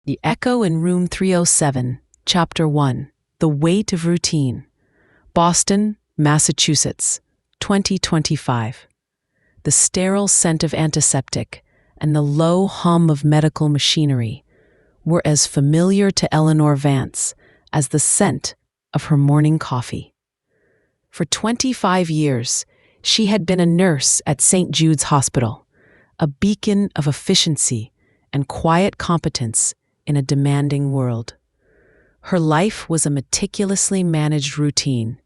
The Echo in Room 307, Chapter 1, The Weight of Routine. Boston, Massachusetts, 2025. The sterile scent of antiseptic and the low hum of medical machinery were as familiar to Eleanor Vance as the scent of her morning coffee. For 25 years, she had been a nurse at St. Jude's Hospital, a beacon of efficiency and quiet competence in a demanding world. Her life was a meticulously managed routine.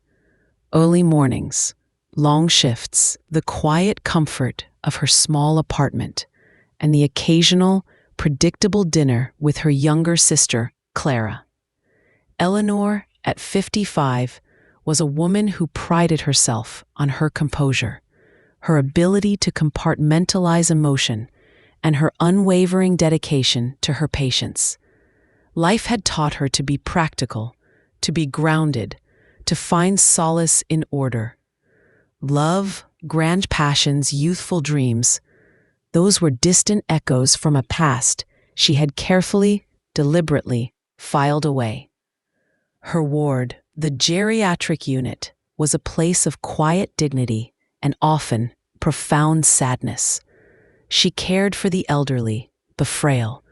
Early mornings, long shifts, the quiet comfort of her small apartment, and the occasional, predictable dinner with her younger sister, Clara. Eleanor, at 55, was a woman who prided herself on her composure, her ability to compartmentalize emotion, and her unwavering dedication to her patients. Life had taught her to be practical, to be grounded, to find solace in order. Love, grand passions, youthful dreams, those were distant echoes from a past she had carefully, deliberately filed away. Her ward, the geriatric unit, was a place of quiet dignity and often profound sadness. She cared for the elderly, the frail,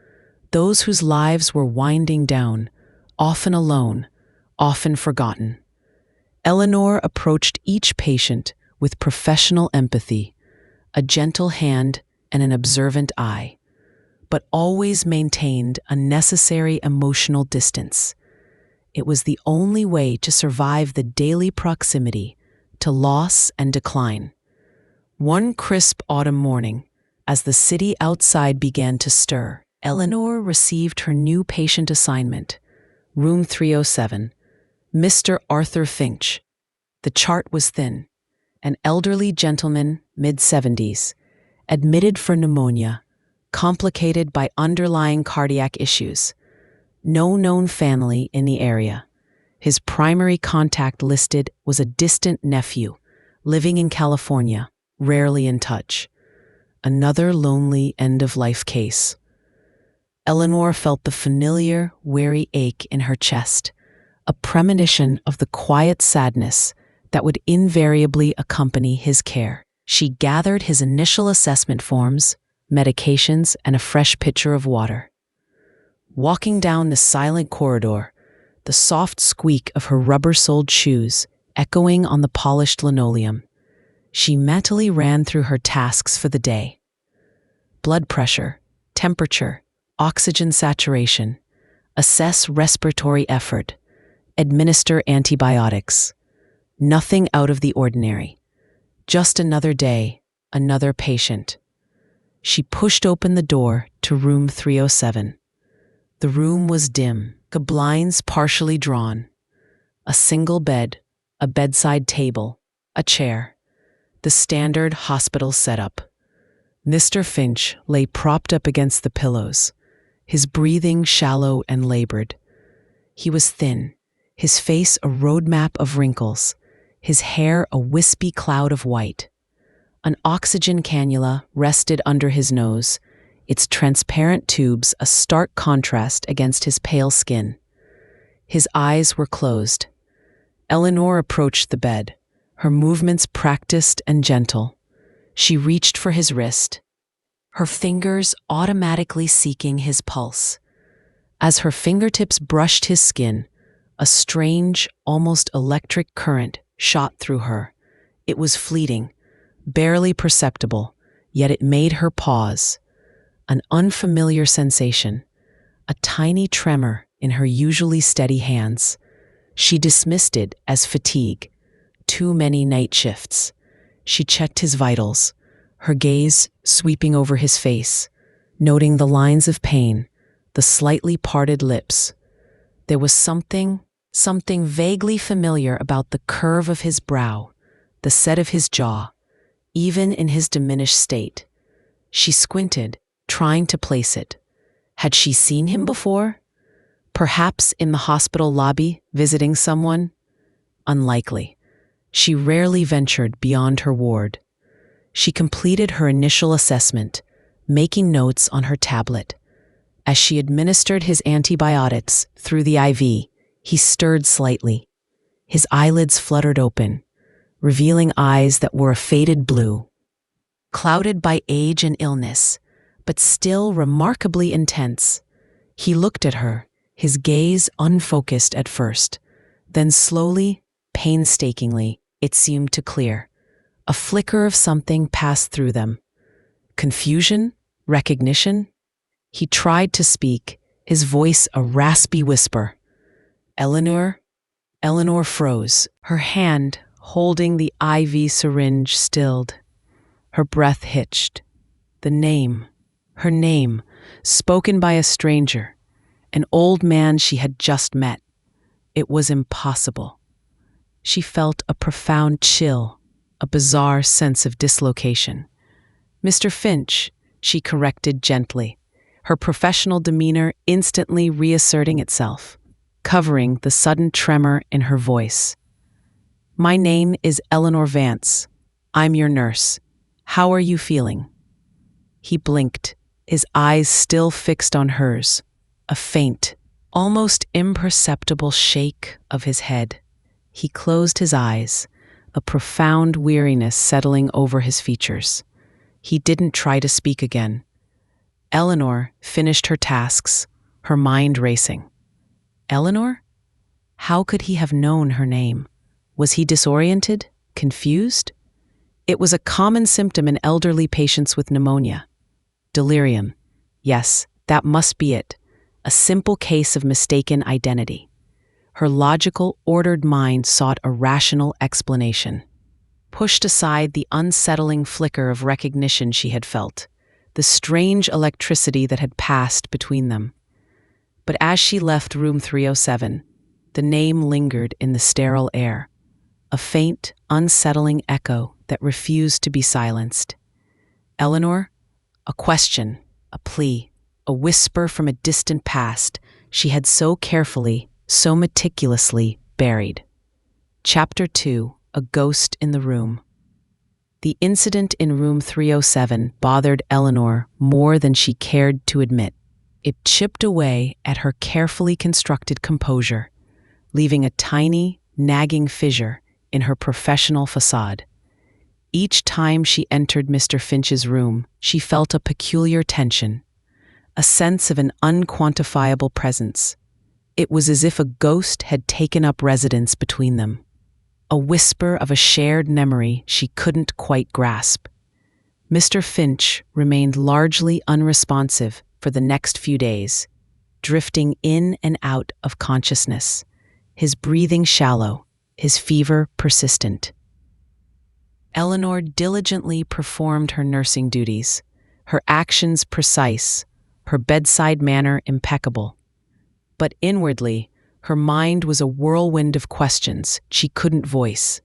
those whose lives were winding down, often alone, often forgotten. Eleanor approached each patient with professional empathy, a gentle hand and an observant eye, but always maintained a necessary emotional distance. It was the only way to survive the daily proximity to loss and decline. One crisp autumn morning, as the city outside began to stir, Eleanor received her new patient assignment, Room 307, Mr. Arthur Finch. The chart was thin. An elderly gentleman, mid-70s, admitted for pneumonia, complicated by underlying cardiac issues. No known family in the area. His primary contact listed was a distant nephew, living in California, rarely in touch. Another lonely end-of-life case. Eleanor felt the familiar, weary ache in her chest, a premonition of the quiet sadness that would invariably accompany his care. She gathered his initial assessment forms, medications, and a fresh pitcher of water. Walking down the silent corridor, the soft squeak of her rubber-soled shoes echoing on the polished linoleum, she mentally ran through her tasks for the day. Blood pressure, temperature, oxygen saturation, assess respiratory effort, administer antibiotics. Nothing out of the ordinary. Just another day, another patient. She pushed open the door to Room 307. The room was dim, the blinds partially drawn. A single bed, a bedside table, a chair. The standard hospital setup. Mr. Finch lay propped up against the pillows, his breathing shallow and labored. He was thin, his face a roadmap of wrinkles, his hair a wispy cloud of white. An oxygen cannula rested under his nose, its transparent tubes a stark contrast against his pale skin. His eyes were closed. Eleanor approached the bed, her movements practiced and gentle. She reached for his wrist, her fingers automatically seeking his pulse. As her fingertips brushed his skin, a strange, almost electric current shot through her. It was fleeting, barely perceptible, yet it made her pause. An unfamiliar sensation, a tiny tremor in her usually steady hands. She dismissed it as fatigue. Too many night shifts. She checked his vitals, her gaze sweeping over his face, noting the lines of pain, the slightly parted lips. There was something vaguely familiar about the curve of his brow, the set of his jaw, even in his diminished state. She squinted, trying to place it. Had she seen him before? Perhaps in the hospital lobby, visiting someone? Unlikely. She rarely ventured beyond her ward. She completed her initial assessment, making notes on her tablet. As she administered his antibiotics through the IV, he stirred slightly. His eyelids fluttered open, revealing eyes that were a faded blue. Clouded by age and illness, but still remarkably intense, he looked at her, his gaze unfocused at first. Then slowly, painstakingly, it seemed to clear. A flicker of something passed through them. Confusion? Recognition? He tried to speak, his voice a raspy whisper. "Eleanor?" Eleanor froze, her hand, holding the IV syringe, stilled. Her breath hitched. The name, her name, spoken by a stranger, an old man she had just met. It was impossible. She felt a profound chill, a bizarre sense of dislocation. "Mr. Finch," she corrected gently, her professional demeanor instantly reasserting itself, covering the sudden tremor in her voice. "My name is Eleanor Vance. I'm your nurse. How are you feeling?" He blinked, his eyes still fixed on hers, a faint, almost imperceptible shake of his head. He closed his eyes, a profound weariness settling over his features. He didn't try to speak again. Eleanor finished her tasks, her mind racing. Eleanor? How could he have known her name? Was he disoriented? Confused? It was a common symptom in elderly patients with pneumonia. Delirium. Yes, that must be it. A simple case of mistaken identity. Her logical, ordered mind sought a rational explanation. Pushed aside the unsettling flicker of recognition she had felt, the strange electricity that had passed between them. But as she left room 307, the name lingered in the sterile air, a faint, unsettling echo that refused to be silenced. Eleanor? A question, a plea, a whisper from a distant past she had so carefully, so meticulously buried. Chapter 2: A Ghost in the Room. The incident in room 307 bothered Eleanor more than she cared to admit. It chipped away at her carefully constructed composure, leaving a tiny, nagging fissure in her professional facade. Each time she entered Mr. Finch's room, she felt a peculiar tension, a sense of an unquantifiable presence. It was as if a ghost had taken up residence between them, a whisper of a shared memory she couldn't quite grasp. Mr. Finch remained largely unresponsive for the next few days, drifting in and out of consciousness, his breathing shallow, his fever persistent. Eleanor diligently performed her nursing duties, her actions precise, her bedside manner impeccable. But inwardly, her mind was a whirlwind of questions she couldn't voice.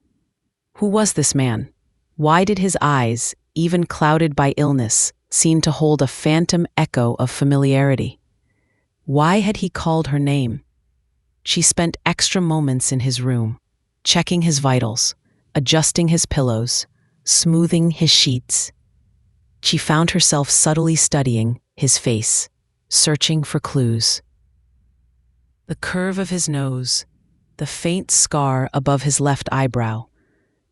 Who was this man? Why did his eyes, even clouded by illness, seem to hold a phantom echo of familiarity? Why had he called her name? She spent extra moments in his room, checking his vitals, adjusting his pillows, smoothing his sheets. She found herself subtly studying his face, searching for clues. The curve of his nose, the faint scar above his left eyebrow,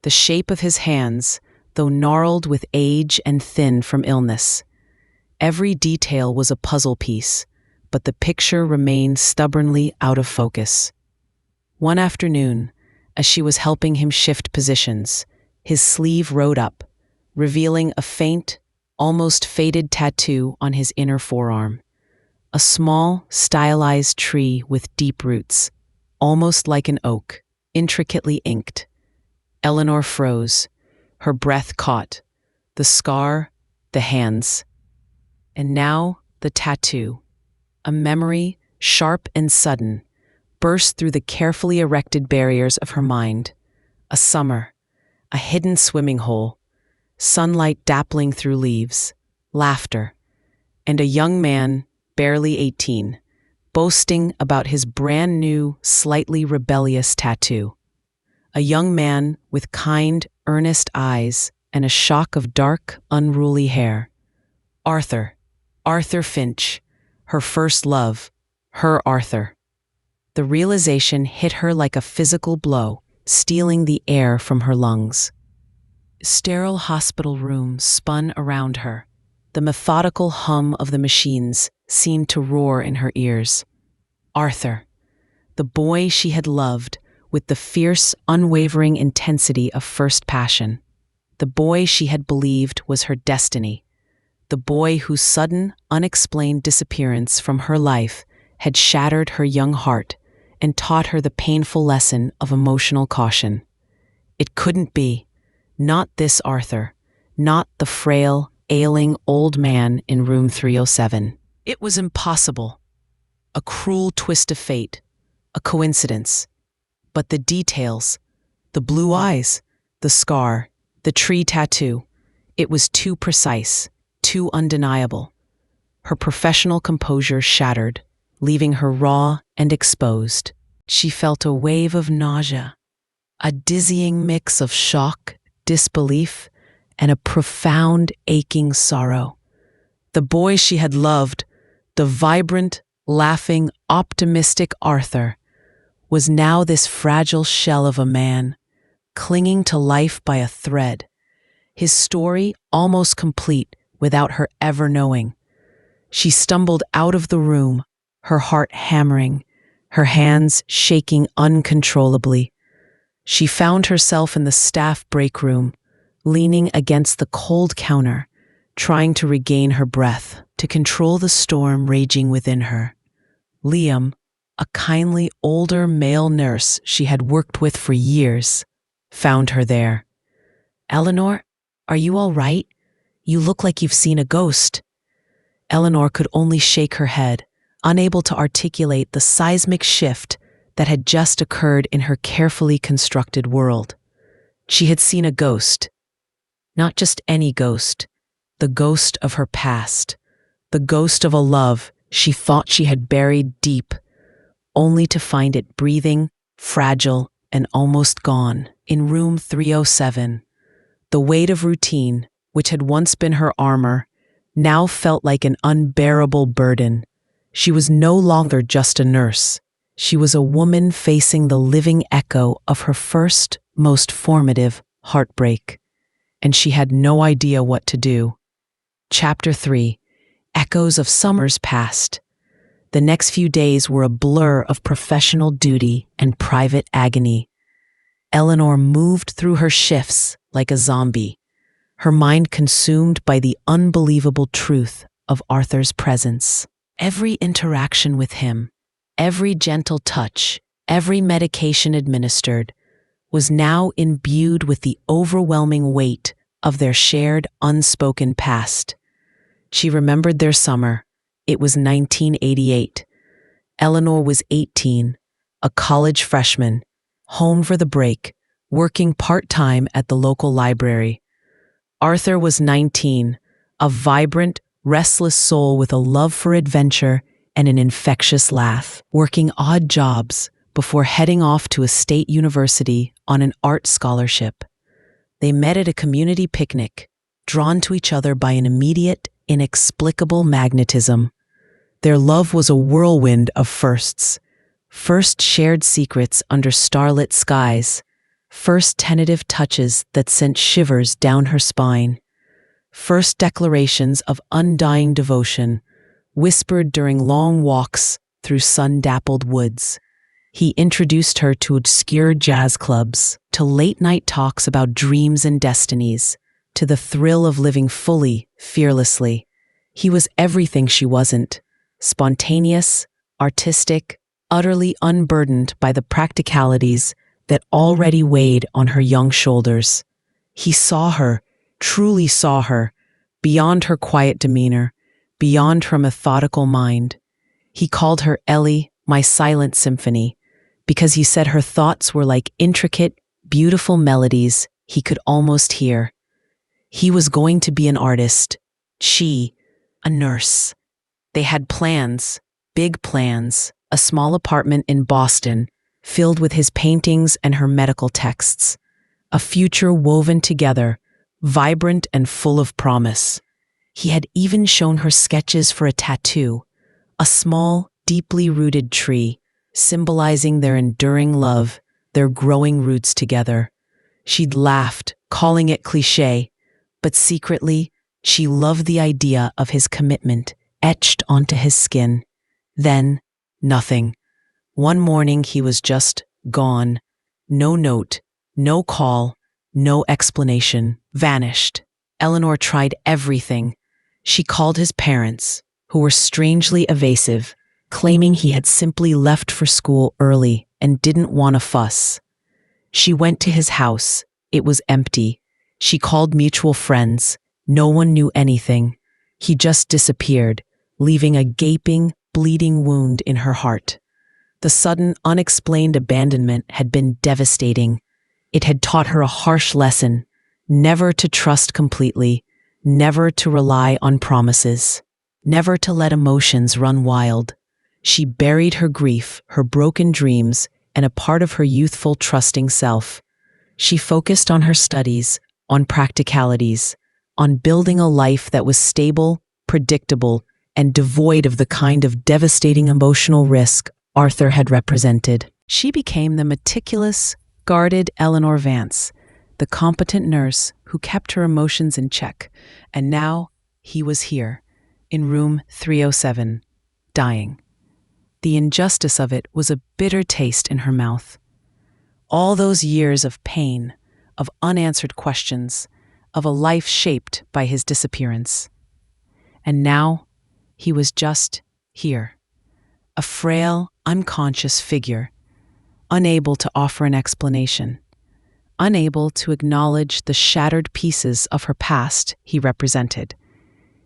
the shape of his hands, though gnarled with age and thin from illness. Every detail was a puzzle piece, but the picture remained stubbornly out of focus. One afternoon, as she was helping him shift positions, his sleeve rode up, revealing a faint, almost faded tattoo on his inner forearm. A small, stylized tree with deep roots, almost like an oak, intricately inked. Eleanor froze, her breath caught, the scar, the hands. And now the tattoo, a memory, sharp and sudden, burst through the carefully erected barriers of her mind. A summer, a hidden swimming hole, sunlight dappling through leaves, laughter, and a young man, barely 18, boasting about his brand new, slightly rebellious tattoo. A young man with kind, earnest eyes and a shock of dark, unruly hair. Arthur Finch. her first love, her Arthur. The realization hit her like a physical blow, stealing the air from her lungs. Sterile hospital rooms spun around her. The methodical hum of the machines seemed to roar in her ears. Arthur, the boy she had loved with the fierce, unwavering intensity of first passion. The boy she had believed was her destiny. The boy whose sudden, unexplained disappearance from her life had shattered her young heart and taught her the painful lesson of emotional caution. It couldn't be. Not this Arthur. Not the frail, ailing old man in room 307. It was impossible. A cruel twist of fate. A coincidence. But the details, the blue eyes, the scar, the tree tattoo, it was too precise, too undeniable. Her professional composure shattered, leaving her raw and exposed. She felt a wave of nausea, a dizzying mix of shock, disbelief, and a profound aching sorrow. The boy she had loved, the vibrant, laughing, optimistic Arthur, was now this fragile shell of a man, clinging to life by a thread, his story almost complete without her ever knowing. She stumbled out of the room, her heart hammering, her hands shaking uncontrollably. She found herself in the staff break room, leaning against the cold counter, trying to regain her breath, to control the storm raging within her. Liam, a kindly older male nurse she had worked with for years, found her there. "Eleanor, are you all right? You look like you've seen a ghost." Eleanor could only shake her head, unable to articulate the seismic shift that had just occurred in her carefully constructed world. She had seen a ghost. Not just any ghost, the ghost of her past, the ghost of a love she thought she had buried deep, only to find it breathing, fragile, and almost gone. In room 307, the weight of routine, which had once been her armor, now felt like an unbearable burden. She was no longer just a nurse. She was a woman facing the living echo of her first, most formative heartbreak. And she had no idea what to do. Chapter 3. Echoes of Summers Past. The next few days were a blur of professional duty and private agony. Eleanor moved through her shifts like a zombie, her mind consumed by the unbelievable truth of Arthur's presence. Every interaction with him, every gentle touch, every medication administered, was now imbued with the overwhelming weight of their shared, unspoken past. She remembered their summer. It was 1988. Eleanor was 18, a college freshman, home for the break, working part-time at the local library. Arthur was 19, a vibrant, restless soul with a love for adventure and an infectious laugh, working odd jobs before heading off to a state university on an art scholarship. They met at a community picnic, drawn to each other by an immediate, inexplicable magnetism. Their love was a whirlwind of firsts. First shared secrets under starlit skies. First tentative touches that sent shivers down her spine. First declarations of undying devotion, whispered during long walks through sun-dappled woods. He introduced her to obscure jazz clubs, to late-night talks about dreams and destinies, to the thrill of living fully, fearlessly. He was everything she wasn't. Spontaneous, artistic, utterly unburdened by the practicalities that already weighed on her young shoulders. He saw her, truly saw her, beyond her quiet demeanor, beyond her methodical mind. He called her Ellie, my silent symphony, because he said her thoughts were like intricate, beautiful melodies he could almost hear. He was going to be an artist, she, a nurse. They had plans, big plans, a small apartment in Boston, filled with his paintings and her medical texts, a future woven together, vibrant and full of promise. He had even shown her sketches for a tattoo, a small, deeply rooted tree, symbolizing their enduring love, their growing roots together. She'd laughed, calling it cliché, but secretly, she loved the idea of his commitment etched onto his skin. Then, nothing. One morning he was just gone. No note, no call, no explanation, vanished. Eleanor tried everything. She called his parents, who were strangely evasive, claiming he had simply left for school early and didn't want a fuss. She went to his house. It was empty. She called mutual friends. No one knew anything. He just disappeared, leaving a gaping, bleeding wound in her heart. The sudden, unexplained abandonment had been devastating. It had taught her a harsh lesson: never to trust completely, never to rely on promises, never to let emotions run wild. She buried her grief, her broken dreams, and a part of her youthful, trusting self. She focused on her studies, on practicalities, on building a life that was stable, predictable, and devoid of the kind of devastating emotional risk Arthur had represented. She became the meticulous, guarded Eleanor Vance, the competent nurse who kept her emotions in check. And now he was here, in room 307, dying. The injustice of it was a bitter taste in her mouth. All those years of pain, of unanswered questions, of a life shaped by his disappearance. And now he was just here, a frail, unconscious figure, unable to offer an explanation, unable to acknowledge the shattered pieces of her past he represented.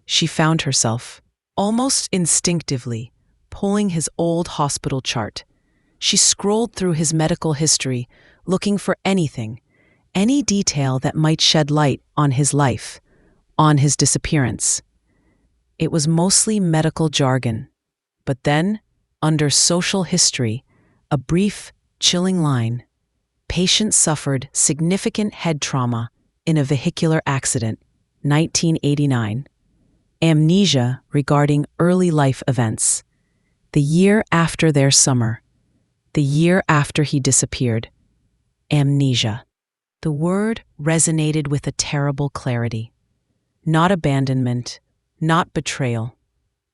She found herself, almost instinctively, pulling his old hospital chart. She scrolled through his medical history, looking for anything, any detail that might shed light on his life, on his disappearance. It was mostly medical jargon, but then, under social history, a brief, chilling line: patient suffered significant head trauma in a vehicular accident, 1989. Amnesia regarding early life events. The year after their summer. The year after he disappeared. Amnesia. The word resonated with a terrible clarity. Not abandonment, not betrayal.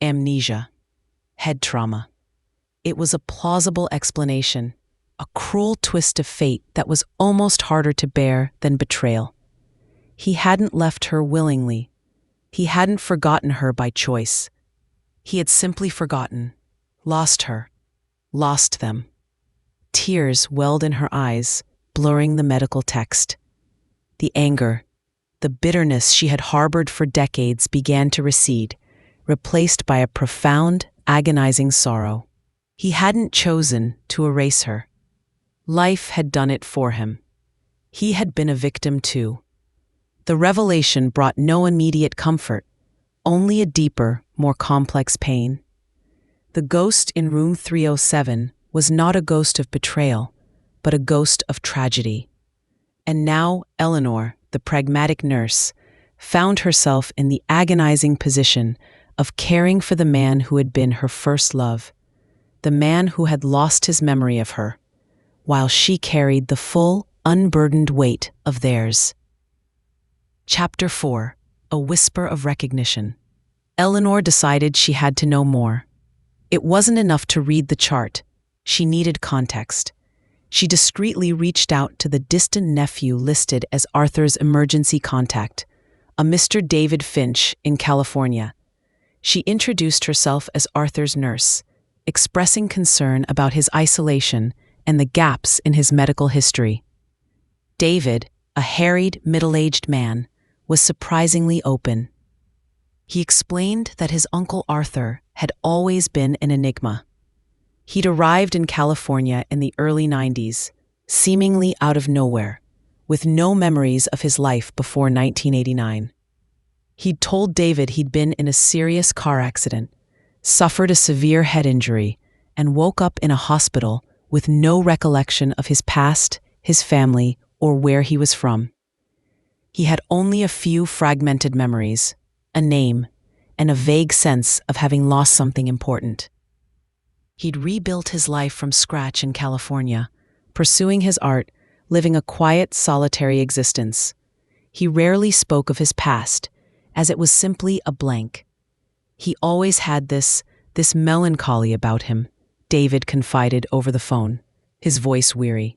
Amnesia. Head trauma. It was a plausible explanation, a cruel twist of fate that was almost harder to bear than betrayal. He hadn't left her willingly. He hadn't forgotten her by choice. He had simply forgotten, lost her, lost them. Tears welled in her eyes, blurring the medical text. The anger, the bitterness she had harbored for decades began to recede, replaced by a profound, agonizing sorrow. He hadn't chosen to erase her. Life had done it for him. He had been a victim too. The revelation brought no immediate comfort, only a deeper, more complex pain. The ghost in room 307 was not a ghost of betrayal, but a ghost of tragedy. And now Eleanor, the pragmatic nurse, found herself in the agonizing position of caring for the man who had been her first love, the man who had lost his memory of her, while she carried the full, unburdened weight of theirs. Chapter 4: A Whisper of Recognition. Eleanor decided she had to know more. It wasn't enough to read the chart. She needed context. She discreetly reached out to the distant nephew listed as Arthur's emergency contact, a Mr. David Finch in California. She introduced herself as Arthur's nurse, expressing concern about his isolation and the gaps in his medical history. David, a harried, middle-aged man, was surprisingly open. He explained that his uncle Arthur had always been an enigma. He'd arrived in California in the early 90s, seemingly out of nowhere, with no memories of his life before 1989. He'd told David he'd been in a serious car accident, suffered a severe head injury, and woke up in a hospital with no recollection of his past, his family, or where he was from. He had only a few fragmented memories, a name, and a vague sense of having lost something important. He'd rebuilt his life from scratch in California, pursuing his art, living a quiet, solitary existence. He rarely spoke of his past, as it was simply a blank. He always had this melancholy about him, David confided over the phone, his voice weary.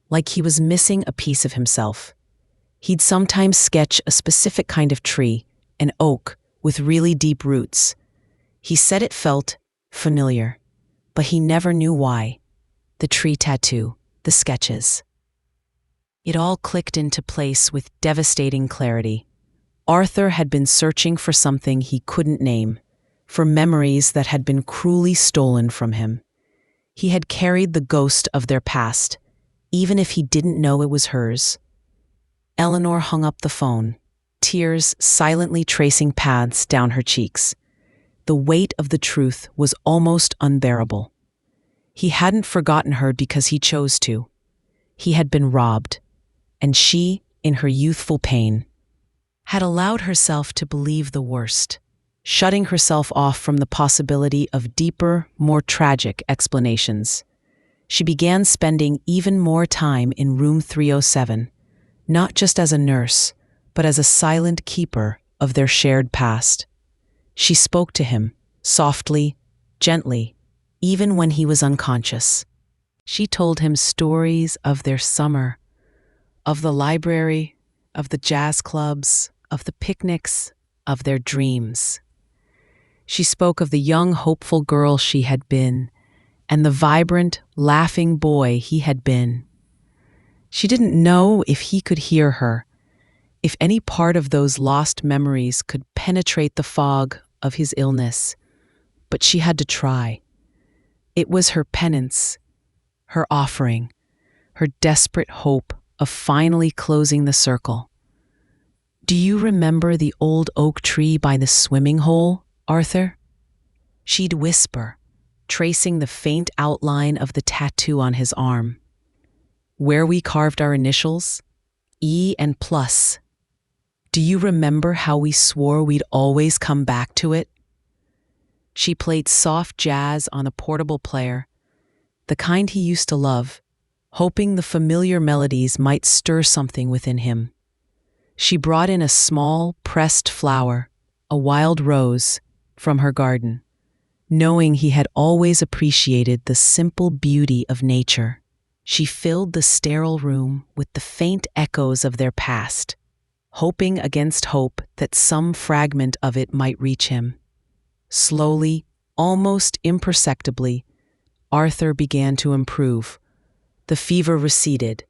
Like he was missing a piece of himself. He'd sometimes sketch a specific kind of tree, an oak, with really deep roots. He said it felt familiar, but he never knew why. The tree tattoo, the sketches. It all clicked into place with devastating clarity. Arthur had been searching for something he couldn't name, for memories that had been cruelly stolen from him. He had carried the ghost of their past, even if he didn't know it was hers. Eleanor hung up the phone, tears silently tracing paths down her cheeks. The weight of the truth was almost unbearable. He hadn't forgotten her because he chose to. He had been robbed, and she, in her youthful pain, had allowed herself to believe the worst, shutting herself off from the possibility of deeper, more tragic explanations. She began spending even more time in room 307, not just as a nurse, but as a silent keeper of their shared past. She spoke to him, softly, gently, even when he was unconscious. She told him stories of their summer, of the library, of the jazz clubs, of the picnics, of their dreams. She spoke of the young, hopeful girl she had been, and the vibrant, laughing boy he had been. She didn't know if he could hear her, if any part of those lost memories could penetrate the fog of his illness, but she had to try. It was her penance, her offering, her desperate hope of finally closing the circle. "Do you remember the old oak tree by the swimming hole, Arthur?" She'd whisper, tracing the faint outline of the tattoo on his arm. "Where we carved our initials, E and plus. Do you remember how we swore we'd always come back to it?" She played soft jazz on a portable player, the kind he used to love, hoping the familiar melodies might stir something within him. She brought in a small, pressed flower, a wild rose, from her garden, knowing he had always appreciated the simple beauty of nature. She filled the sterile room with the faint echoes of their past, hoping against hope that some fragment of it might reach him. Slowly, almost imperceptibly, Arthur began to improve. The fever receded.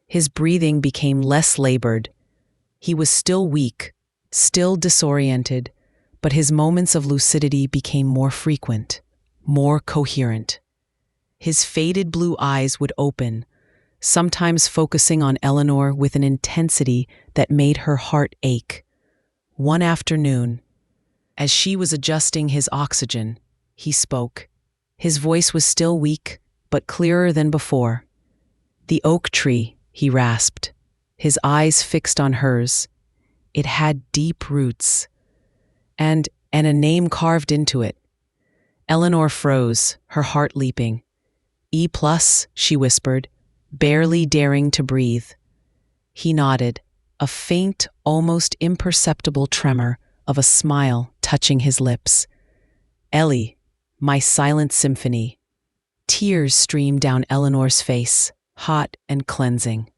His breathing became less labored. He was still weak, still disoriented, but his moments of lucidity became more frequent, more coherent. His faded blue eyes would open, sometimes focusing on Eleanor with an intensity that made her heart ache. One afternoon, as she was adjusting his oxygen, he spoke. His voice was still weak, but clearer than before. "The oak tree," he rasped, his eyes fixed on hers. "It had deep roots. And a name carved into it." Eleanor froze, her heart leaping. "E plus," she whispered, barely daring to breathe. He nodded, a faint, almost imperceptible tremor of a smile touching his lips. "Ellie, my silent symphony." Tears streamed down Eleanor's face, hot and cleansing.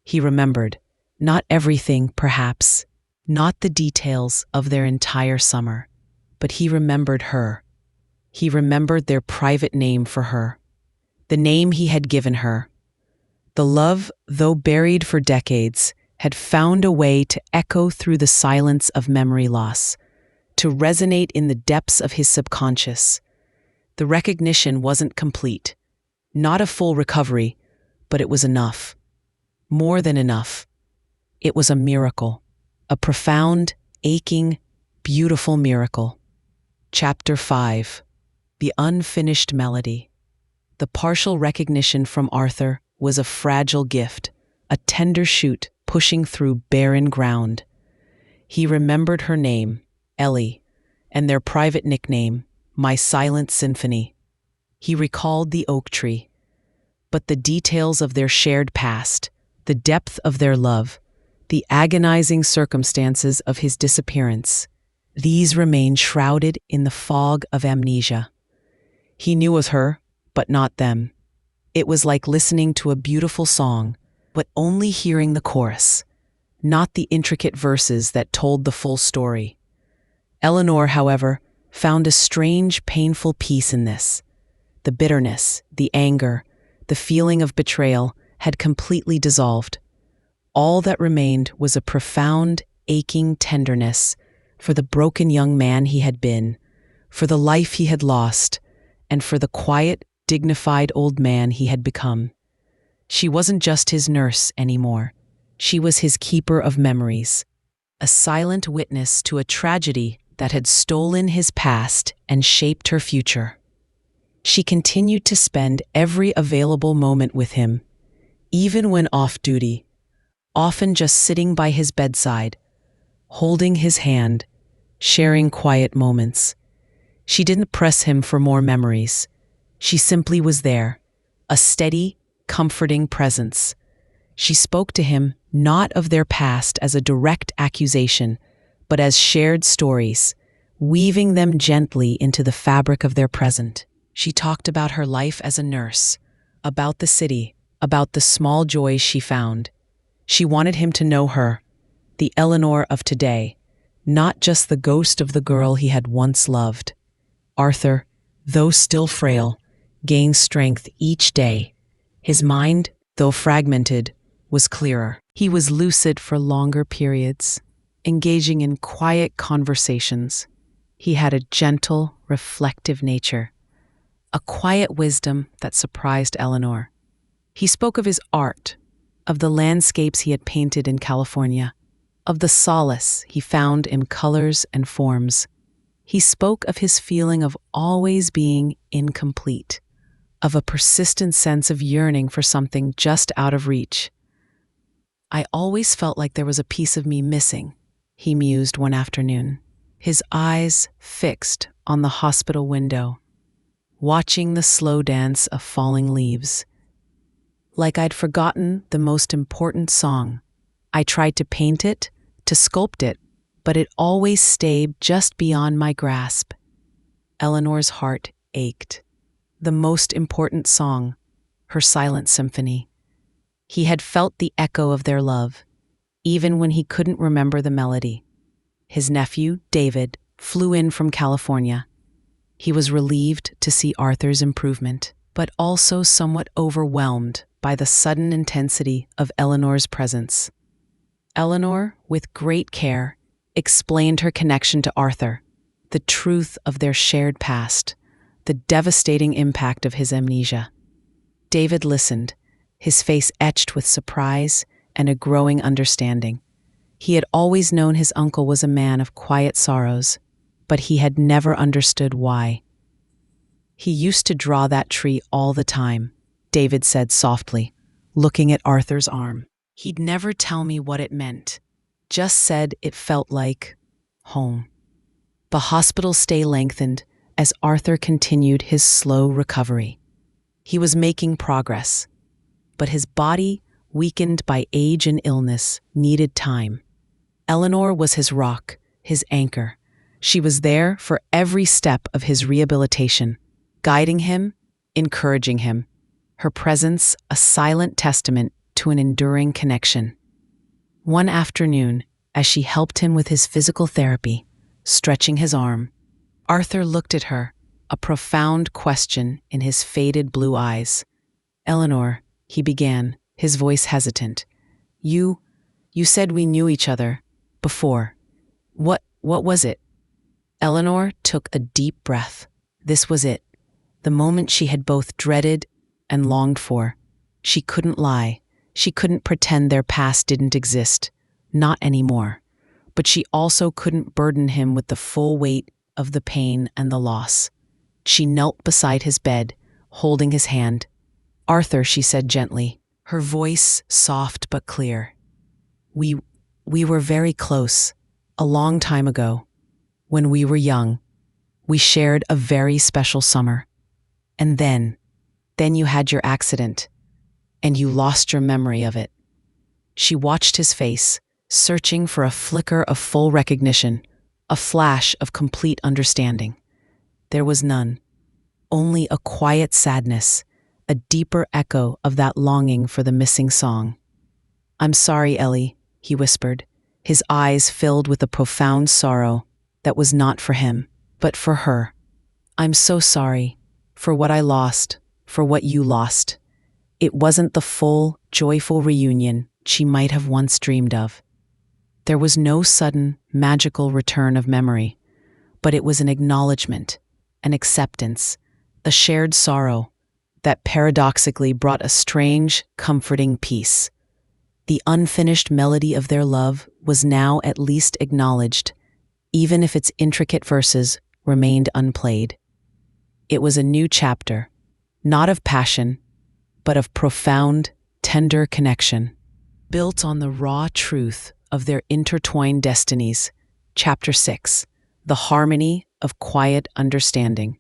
He remembered, not everything, perhaps, not the details of their entire summer, but he remembered her. He remembered their private name for her, the name he had given her. The love, though buried for decades, had found a way to echo through the silence of memory loss, to resonate in the depths of his subconscious. The recognition wasn't complete, not a full recovery, but it was enough. More than enough. It was a miracle, a profound, aching, beautiful miracle. Chapter 5. The Unfinished Melody. The partial recognition from Arthur was a fragile gift, a tender shoot pushing through barren ground. He remembered her name, Ellie, and their private nickname, My Silent Symphony. He recalled the oak tree, but the details of their shared past, the depth of their love, the agonizing circumstances of his disappearance, these remained shrouded in the fog of amnesia. He knew of her, but not them. It was like listening to a beautiful song, but only hearing the chorus, not the intricate verses that told the full story. Eleanor, however, found a strange, painful peace in this. The bitterness, the anger, the feeling of betrayal had completely dissolved. All that remained was a profound, aching tenderness for the broken young man he had been, for the life he had lost, and for the quiet, dignified old man he had become. She wasn't just his nurse anymore. She was his keeper of memories, a silent witness to a tragedy that had stolen his past and shaped her future. She continued to spend every available moment with him, even when off duty, often just sitting by his bedside, holding his hand, sharing quiet moments. She didn't press him for more memories. She simply was there, a steady, comforting presence. She spoke to him not of their past as a direct accusation, but as shared stories, weaving them gently into the fabric of their present. She talked about her life as a nurse, about the city, about the small joys she found. She wanted him to know her, the Eleanor of today, not just the ghost of the girl he had once loved. Arthur, though still frail, gained strength each day. His mind, though fragmented, was clearer. He was lucid for longer periods, engaging in quiet conversations. He had a gentle, reflective nature, a quiet wisdom that surprised Eleanor. He spoke of his art, of the landscapes he had painted in California, of the solace he found in colors and forms. He spoke of his feeling of always being incomplete, of a persistent sense of yearning for something just out of reach. "I always felt like there was a piece of me missing," he mused one afternoon, his eyes fixed on the hospital window, watching the slow dance of falling leaves. "Like I'd forgotten the most important song. I tried to paint it, to sculpt it, but it always stayed just beyond my grasp." Eleanor's heart ached. The most important song, her silent symphony. He had felt the echo of their love, even when he couldn't remember the melody. His nephew, David, flew in from California. He was relieved to see Arthur's improvement, but also somewhat overwhelmed by the sudden intensity of Eleanor's presence. Eleanor, with great care, explained her connection to Arthur, the truth of their shared past, the devastating impact of his amnesia. David listened, his face etched with surprise and a growing understanding. He had always known his uncle was a man of quiet sorrows, but he had never understood why. "He used to draw that tree all the time," David said softly, looking at Arthur's arm. "He'd never tell me what it meant, just said it felt like home." The hospital stay lengthened as Arthur continued his slow recovery. He was making progress, but his body, weakened by age and illness, needed time. Eleanor was his rock, his anchor. She was there for every step of his rehabilitation, guiding him, encouraging him, her presence a silent testament to an enduring connection. One afternoon, as she helped him with his physical therapy, stretching his arm, Arthur looked at her, a profound question in his faded blue eyes. "Eleanor," he began, his voice hesitant, You said we knew each other before. What was it?" Eleanor took a deep breath. This was it, the moment she had both dreaded and longed for. She couldn't lie. She couldn't pretend their past didn't exist. Not anymore. But she also couldn't burden him with the full weight of the pain and the loss. She knelt beside his bed, holding his hand. "Arthur," she said gently, her voice soft but clear. We were very close, a long time ago, when we were young. We shared a very special summer. And then you had your accident, and you lost your memory of it. She watched his face, searching for a flicker of full recognition, a flash of complete understanding. There was none, only a quiet sadness, a deeper echo of that longing for the missing song. "I'm sorry, Ellie," he whispered, his eyes filled with a profound sorrow that was not for him, but for her. "I'm so sorry for what I lost, for what you lost." It wasn't the full, joyful reunion she might have once dreamed of. There was no sudden, magical return of memory, but it was an acknowledgement, an acceptance, a shared sorrow that paradoxically brought a strange, comforting peace. The unfinished melody of their love was now at least acknowledged, even if its intricate verses remained unplayed. It was a new chapter, not of passion, but of profound, tender connection, built on the raw truth of their intertwined destinies. Chapter 6: The Harmony of Quiet Understanding.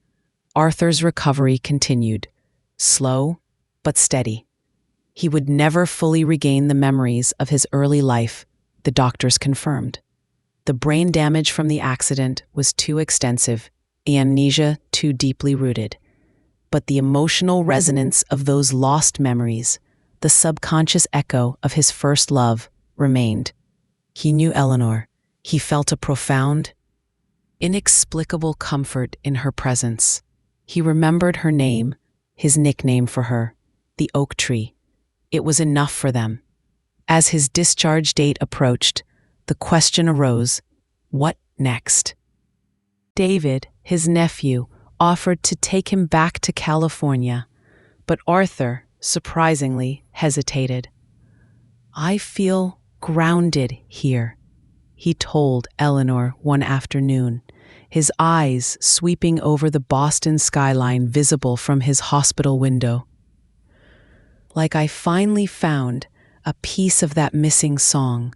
Arthur's recovery continued, slow but steady. He would never fully regain the memories of his early life, the doctors confirmed. The brain damage from the accident was too extensive, amnesia too deeply rooted. But the emotional resonance of those lost memories, the subconscious echo of his first love, remained. He knew Eleanor. He felt a profound, inexplicable comfort in her presence. He remembered her name, his nickname for her, the oak tree. It was enough for them. As his discharge date approached, the question arose, what next? David, his nephew, offered to take him back to California, but Arthur, surprisingly, hesitated. "I feel grounded here," he told Eleanor one afternoon, his eyes sweeping over the Boston skyline visible from his hospital window. "Like I finally found a piece of that missing song."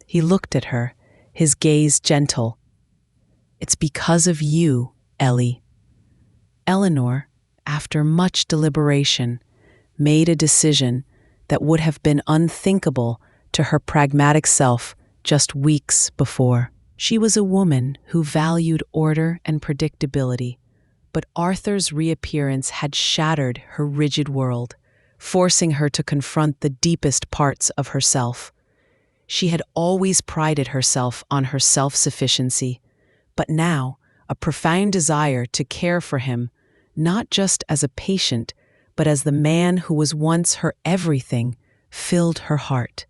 He looked at her, his gaze gentle. "It's because of you, Ellie." Eleanor, after much deliberation, made a decision that would have been unthinkable to her pragmatic self just weeks before. She was a woman who valued order and predictability, but Arthur's reappearance had shattered her rigid world, forcing her to confront the deepest parts of herself. She had always prided herself on her self-sufficiency, but now a profound desire to care for him, not just as a patient, but as the man who was once her everything, filled her heart.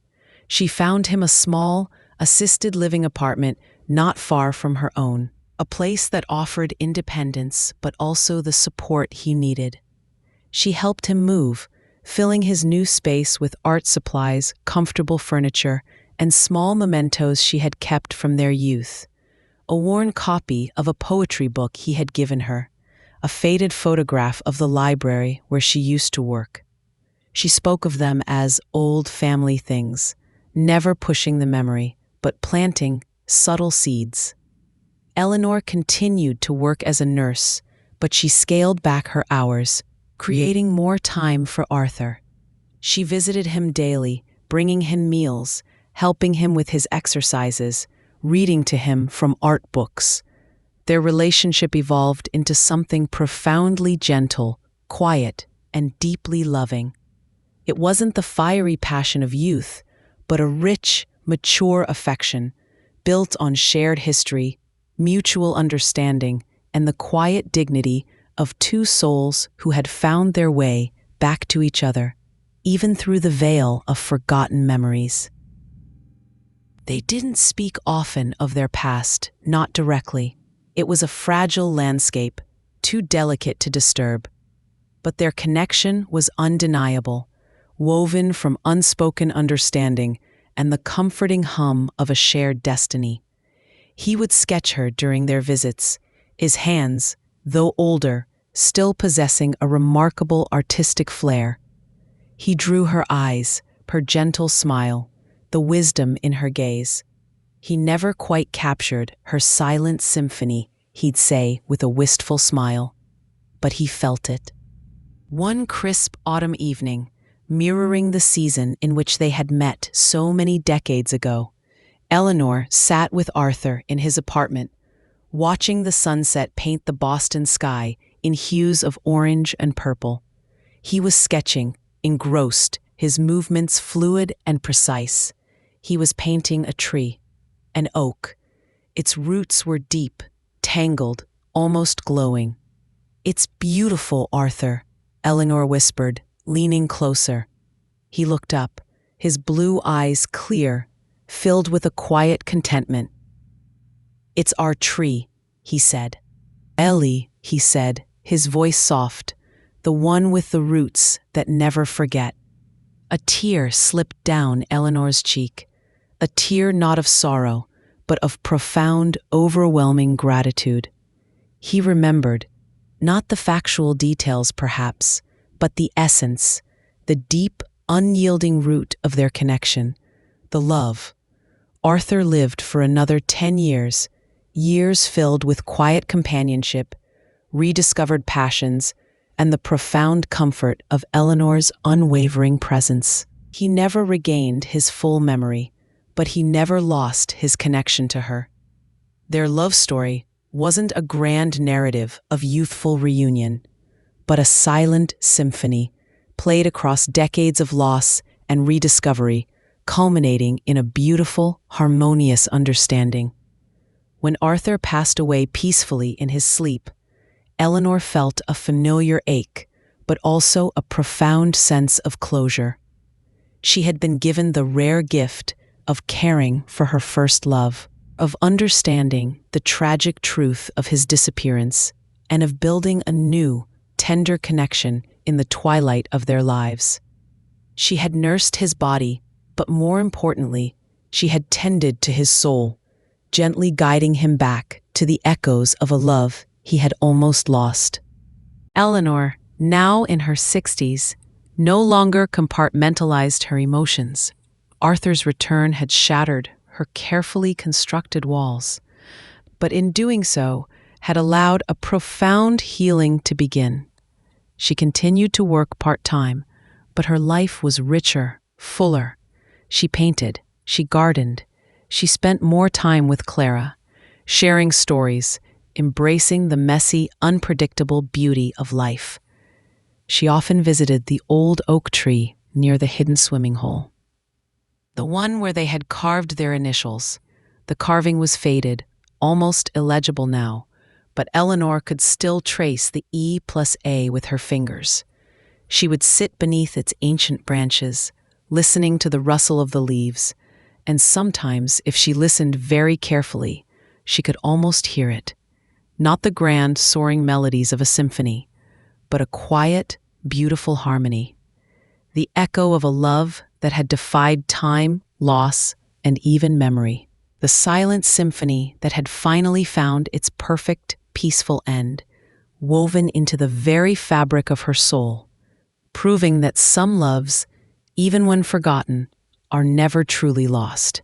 She found him a small, assisted living apartment not far from her own, a place that offered independence but also the support he needed. She helped him move, filling his new space with art supplies, comfortable furniture, and small mementos she had kept from their youth. A worn copy of a poetry book he had given her, a faded photograph of the library where she used to work. She spoke of them as old family things, never pushing the memory, but planting subtle seeds. Eleanor continued to work as a nurse, but she scaled back her hours, creating more time for Arthur. She visited him daily, bringing him meals, helping him with his exercises, reading to him from art books. Their relationship evolved into something profoundly gentle, quiet, and deeply loving. It wasn't the fiery passion of youth, but a rich, mature affection, built on shared history, mutual understanding, and the quiet dignity of two souls who had found their way back to each other, even through the veil of forgotten memories. They didn't speak often of their past, not directly. It was a fragile landscape, too delicate to disturb. But their connection was undeniable, woven from unspoken understanding and the comforting hum of a shared destiny. He would sketch her during their visits, his hands, though older, still possessing a remarkable artistic flair. He drew her eyes, her gentle smile, the wisdom in her gaze. He never quite captured her silent symphony, he'd say with a wistful smile. but he felt it. One crisp autumn evening, mirroring the season in which they had met so many decades ago, Eleanor sat with Arthur in his apartment, watching the sunset paint the Boston sky in hues of orange and purple. He was sketching, engrossed, his movements fluid and precise. He was painting a tree, an oak. Its roots were deep, tangled, almost glowing. "It's beautiful, Arthur," Eleanor whispered, leaning closer. He looked up, his blue eyes clear, filled with a quiet contentment. "It's our tree," he said. "Ellie," he said, his voice soft, "the one with the roots that never forget." A tear slipped down Eleanor's cheek, a tear not of sorrow, but of profound, overwhelming gratitude. He remembered, not the factual details perhaps, but the essence, the deep, unyielding root of their connection, the love. Arthur lived for another 10 years, years filled with quiet companionship, rediscovered passions, and the profound comfort of Eleanor's unwavering presence. He never regained his full memory, but he never lost his connection to her. Their love story wasn't a grand narrative of youthful reunion, but a silent symphony played across decades of loss and rediscovery, culminating in a beautiful, harmonious understanding. When Arthur passed away peacefully in his sleep, Eleanor felt a familiar ache, but also a profound sense of closure. She had been given the rare gift of caring for her first love, of understanding the tragic truth of his disappearance, and of building a new, tender connection in the twilight of their lives. She had nursed his body, but more importantly, she had tended to his soul, gently guiding him back to the echoes of a love he had almost lost. Eleanor, now in her 60s, no longer compartmentalized her emotions. Arthur's return had shattered her carefully constructed walls, but in doing so, had allowed a profound healing to begin. She continued to work part-time, but her life was richer, fuller. She painted, she gardened, she spent more time with Clara, sharing stories, embracing the messy, unpredictable beauty of life. She often visited the old oak tree near the hidden swimming hole, the one where they had carved their initials. The carving was faded, almost illegible now, but Eleanor could still trace the E+A with her fingers. She would sit beneath its ancient branches, listening to the rustle of the leaves, and sometimes, if she listened very carefully, she could almost hear it. Not the grand, soaring melodies of a symphony, but a quiet, beautiful harmony. The echo of a love that had defied time, loss, and even memory. The silent symphony that had finally found its perfect, peaceful end, woven into the very fabric of her soul, proving that some loves, even when forgotten, are never truly lost.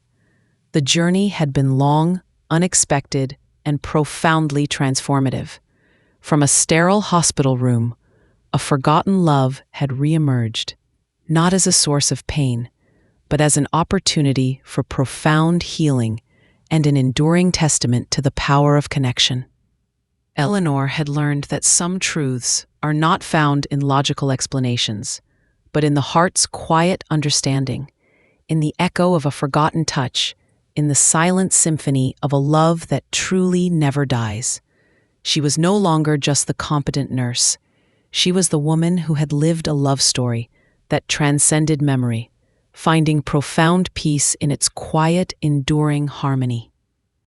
The journey had been long, unexpected, and profoundly transformative. From a sterile hospital room, a forgotten love had reemerged, not as a source of pain, but as an opportunity for profound healing and an enduring testament to the power of connection. Eleanor had learned that some truths are not found in logical explanations, but in the heart's quiet understanding, in the echo of a forgotten touch, in the silent symphony of a love that truly never dies. She was no longer just the competent nurse. She was the woman who had lived a love story that transcended memory, finding profound peace in its quiet, enduring harmony.